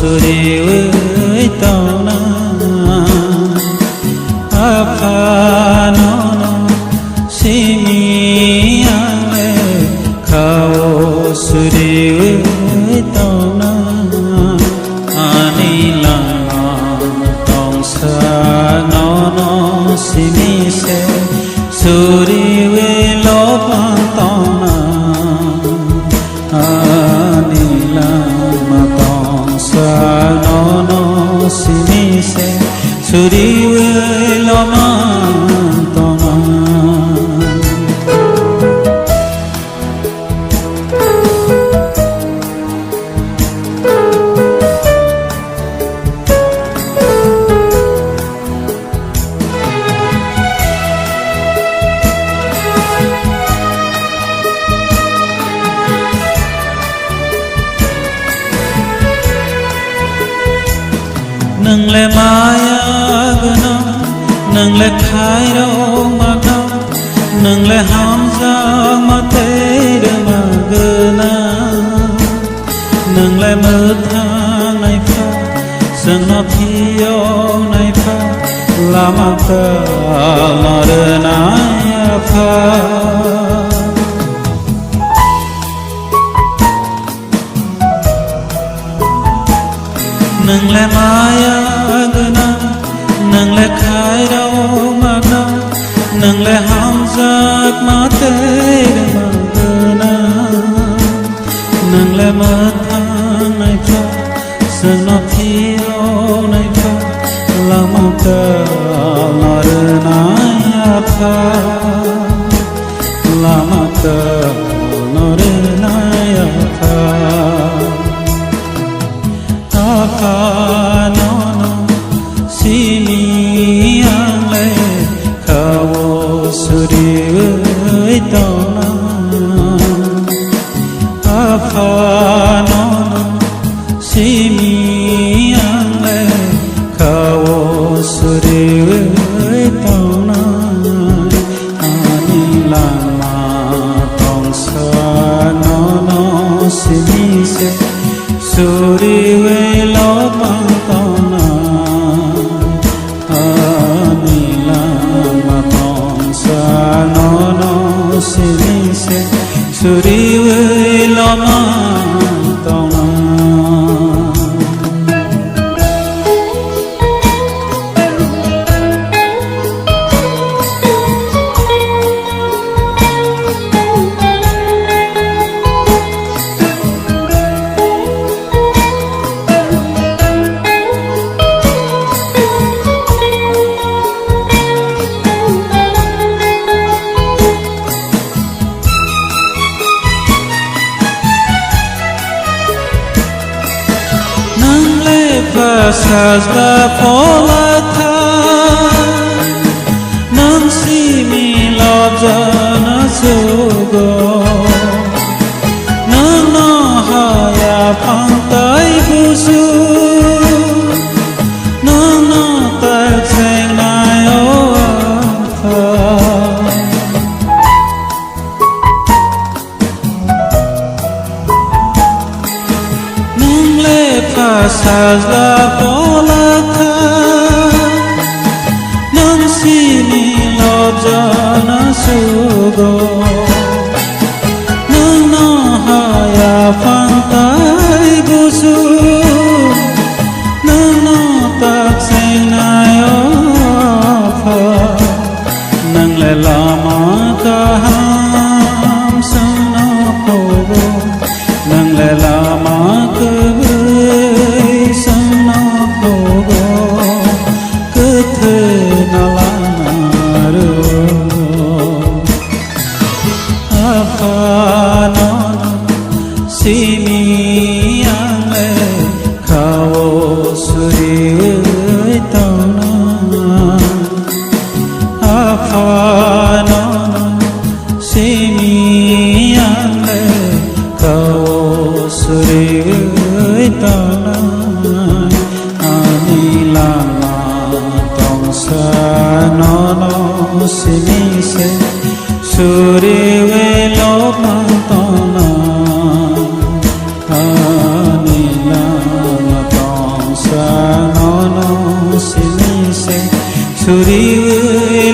suri với tao na Apha nono simi ale khao suri với tao na ani la tong sa nono simi se suri với lo pa tao na ani la sa nono simi se suri với lo ma tong nâng lệ maya gana nâng lệ khai đâu mà đâu nâng lệ ham ra mà thế đưa mà gana nâng lệ mơ tha này pha sân nó thiêu này pha là mà ta mà đưa nai pha nâng lệ maya gana nâng lệ khai đâu mà đâu nâng lệ ham giấc mà thế mà gana nâng lệ mơ thang này pha sân nó thiêu này pha là mà ta mà đưa nai pha là mà ta mà đưa nai pha Apha nono simi ale khao suri với tao na Apha nono simi ale khao suri với tao na ani la ma tong sa nono simi se suri với lo bằng tao na ani la ma tong sa nono simi se suri với lo bằng tao na Sazda pola tha nang simi lobja na sugo nang no haya pantai busu nang no tai cheng nai o Apha nang le pha sazda pola tha nang simi lobja na sugo nang no haya pantai busu nang no tak seng nai o Apha nang le lama ka ham sang no pogo nang le lama ka Apha nono simi ale khao suri với tao na Apha nono simi ale khao suri với tao na ani la tong sa nono simi se suri với lo mang tao na ani la tong Suri